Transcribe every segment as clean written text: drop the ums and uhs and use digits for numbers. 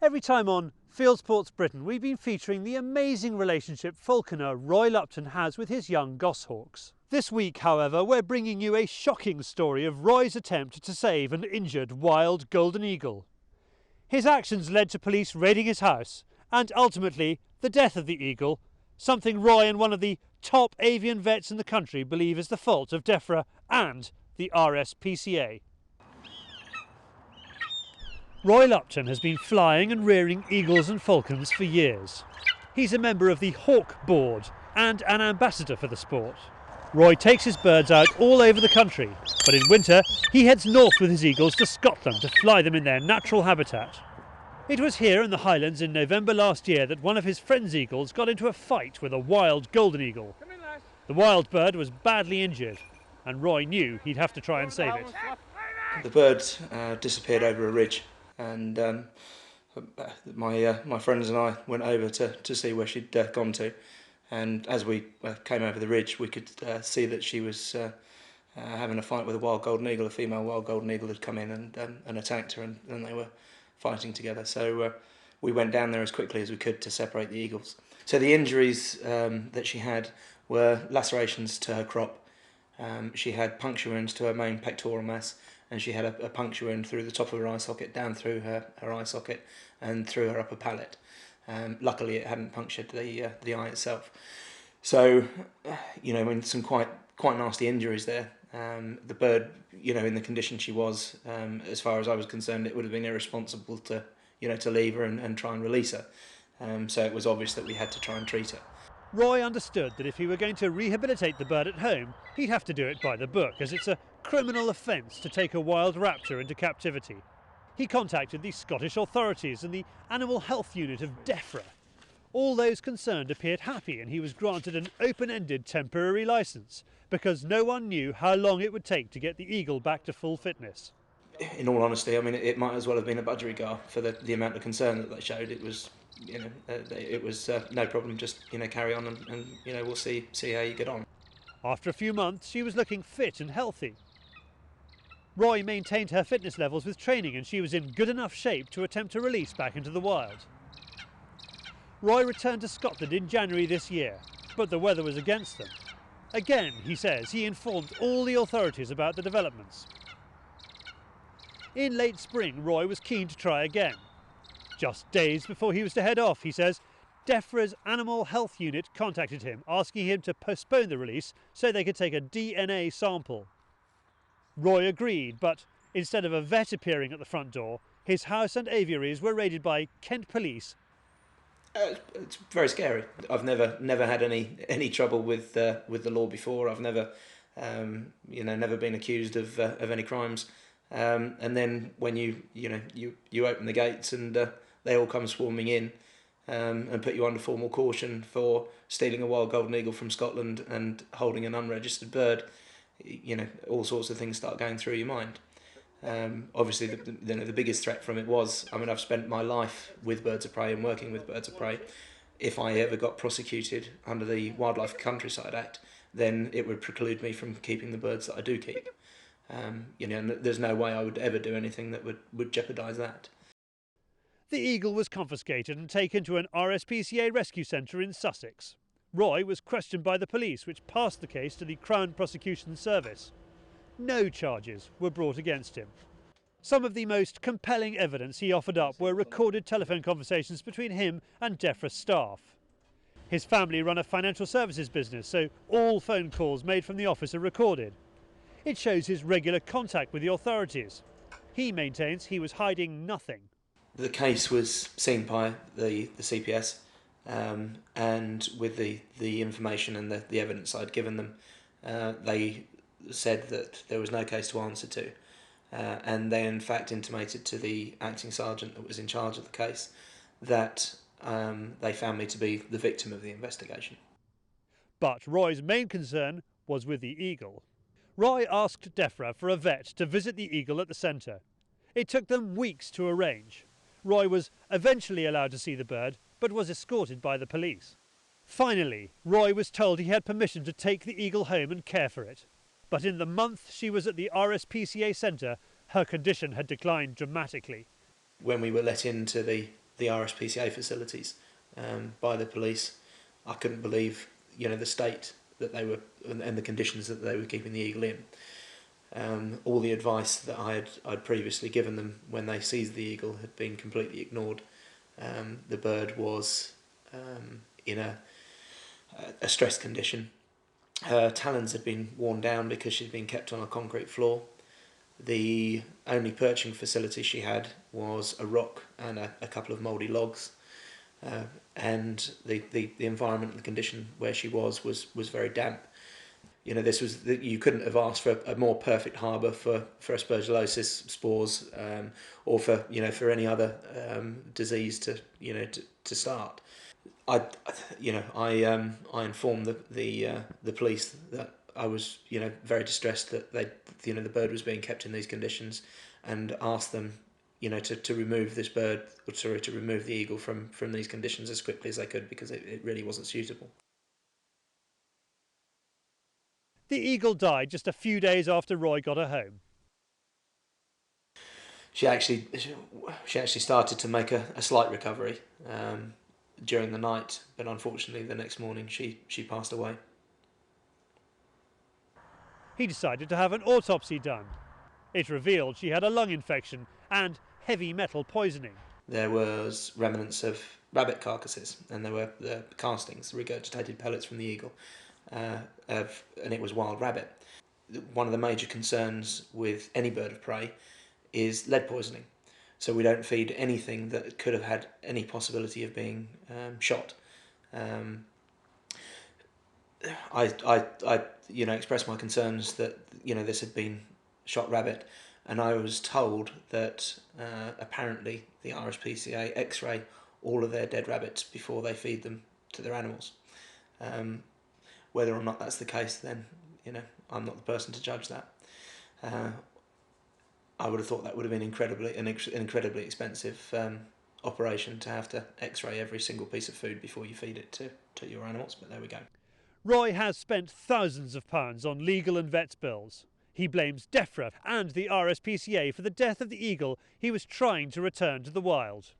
Every time on Field Sports Britain, we've been featuring the amazing relationship falconer Roy Lupton has with his young goshawks. This week, however, we're bringing you a shocking story of Roy's attempt to save an injured wild golden eagle. His actions led to police raiding his house and ultimately the death of the eagle, something Roy and one of the top avian vets in the country believe is the fault of DEFRA and the RSPCA. Roy Lupton has been flying and rearing eagles and falcons for years. He's a member of the Hawk Board and an ambassador for the sport. Roy takes his birds out all over the country, but in winter he heads north with his eagles to Scotland to fly them in their natural habitat. It was here in the Highlands in November last year that one of his friend's eagles got into a fight with a wild golden eagle. The wild bird was badly injured, and Roy knew he'd have to try and save it. The bird disappeared over a ridge, and my friends and I went over to see where she'd gone to. And as we came over the ridge, we could see that she was having a fight with a wild golden eagle. A female wild golden eagle had come in and attacked her, and they were fighting together. So we went down there as quickly as we could to separate the eagles. So the injuries that she had were lacerations to her crop. She had puncture wounds to her main pectoral mass, and she had a puncture wound through the top of her eye socket, down through her eye socket, and through her upper palate. Luckily, it hadn't punctured the eye itself. So, some quite nasty injuries there. The bird, in the condition she was, as far as I was concerned, it would have been irresponsible to leave her and try and release her. So it was obvious that we had to try and treat her. Roy understood that if he were going to rehabilitate the bird at home, he'd have to do it by the book, as it's a criminal offence to take a wild raptor into captivity. He contacted the Scottish authorities and the Animal Health Unit of DEFRA. All those concerned appeared happy, and he was granted an open-ended temporary licence because no one knew how long it would take to get the eagle back to full fitness. In all honesty, I mean, it might as well have been a budgerigar for the amount of concern that they showed. It was, it was no problem. Just carry on and we'll see how you get on. After a few months, she was looking fit and healthy. Roy maintained her fitness levels with training, and she was in good enough shape to attempt a release back into the wild. Roy returned to Scotland in January this year, but the weather was against them. Again, he says, he informed all the authorities about the developments. In late spring, Roy was keen to try again. Just days before he was to head off, he says, DEFRA's Animal Health Unit contacted him, asking him to postpone the release so they could take a DNA sample. Roy agreed, but instead of a vet appearing at the front door, his house and aviaries were raided by Kent police. It's very scary. I've never had any trouble with the law before. I've never never been accused of any crimes. And then when you open the gates and they all come swarming in and put you under formal caution for stealing a wild golden eagle from Scotland and holding an unregistered bird, all sorts of things start going through your mind. Obviously, the biggest threat from it was, I've spent my life with birds of prey and working with birds of prey. If I ever got prosecuted under the Wildlife Countryside Act, then it would preclude me from keeping the birds that I do keep. And there's no way I would ever do anything that would jeopardise that. The eagle was confiscated and taken to an RSPCA rescue centre in Sussex. Roy was questioned by the police, which passed the case to the Crown Prosecution Service. No charges were brought against him. Some of the most compelling evidence he offered up were recorded telephone conversations between him and DEFRA staff. His family run a financial services business, so all phone calls made from the office are recorded. It shows his regular contact with the authorities. He maintains he was hiding nothing. The case was seen by the CPS, and with the information and the evidence I'd given them, they said that there was no case to answer to. And they in fact intimated to the acting sergeant that was in charge of the case that they found me to be the victim of the investigation. But Roy's main concern was with the eagle. Roy asked DEFRA for a vet to visit the eagle at the centre. It took them weeks to arrange. Roy was eventually allowed to see the bird, but was escorted by the police. Finally, Roy was told he had permission to take the eagle home and care for it. But in the month she was at the RSPCA centre, her condition had declined dramatically. When we were let into the the RSPCA facilities by the police. I couldn't believe, the state that they were and the conditions that they were keeping the eagle in. All the advice that I'd previously given them when they seized the eagle had been completely ignored. The bird was in a stress condition. Her talons had been worn down because she'd been kept on a concrete floor. The only perching facility she had was a rock and a couple of mouldy logs. And the environment and the condition where she was very damp. You couldn't have asked for a more perfect harbour for aspergillosis spores, or for any other disease to start. I informed the police that I was very distressed that the bird was being kept in these conditions, and asked them to remove this bird, to remove the eagle from these conditions as quickly as they could, because it really wasn't suitable. The eagle died just a few days after Roy got her home. She actually started to make a slight recovery during the night, but unfortunately the next morning she passed away. He decided to have an autopsy done. It revealed she had a lung infection and heavy metal poisoning. There was remnants of rabbit carcasses, and there were the castings, regurgitated pellets from the eagle, and it was wild rabbit. One of the major concerns with any bird of prey is lead poisoning. So we don't feed anything that could have had any possibility of being shot. I expressed my concerns that this had been shot rabbit, and I was told that apparently the RSPCA X-ray all of their dead rabbits before they feed them to their animals. Whether or not that's the case, then I'm not the person to judge that. I would have thought that would have been an incredibly expensive operation to have to X-ray every single piece of food before you feed it to your animals, but there we go. Roy has spent thousands of pounds on legal and vets bills. He blames DEFRA and the RSPCA for the death of the eagle he was trying to return to the wild.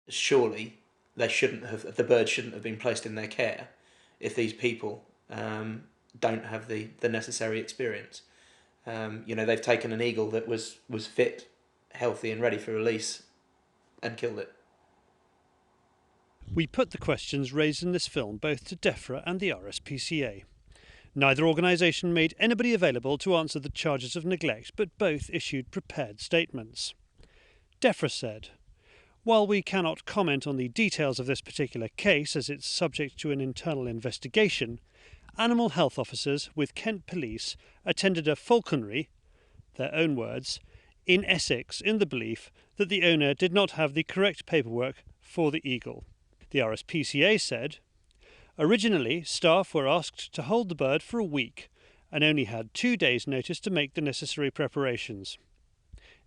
Surely the bird shouldn't have been placed in their care if these people don't have the necessary experience. They've taken an eagle that was fit, healthy and ready for release and killed it. We put the questions raised in this film both to DEFRA and the RSPCA. Neither organisation made anybody available to answer the charges of neglect, but both issued prepared statements. DEFRA said, "While we cannot comment on the details of this particular case as it's subject to an internal investigation, animal health officers with Kent Police attended a falconry, their own words, in Essex in the belief that the owner did not have the correct paperwork for the eagle." The RSPCA said, "Originally, staff were asked to hold the bird for a week and only had 2 days' notice to make the necessary preparations."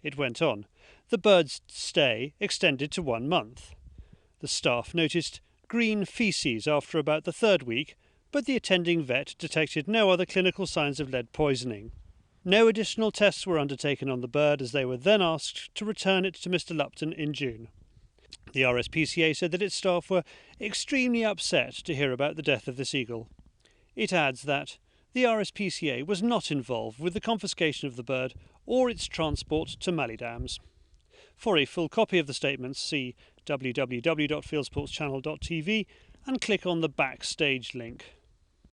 It went on. The bird's stay extended to 1 month. The staff noticed green faeces after about the 3rd week, but the attending vet detected no other clinical signs of lead poisoning. No additional tests were undertaken on the bird, as they were then asked to return it to Mr. Lupton in June. The RSPCA said that its staff were extremely upset to hear about the death of this eagle. It adds that the RSPCA was not involved with the confiscation of the bird or its transport to Mallydams. For a full copy of the statements, see www.fieldsportschannel.tv and click on the Backstage link.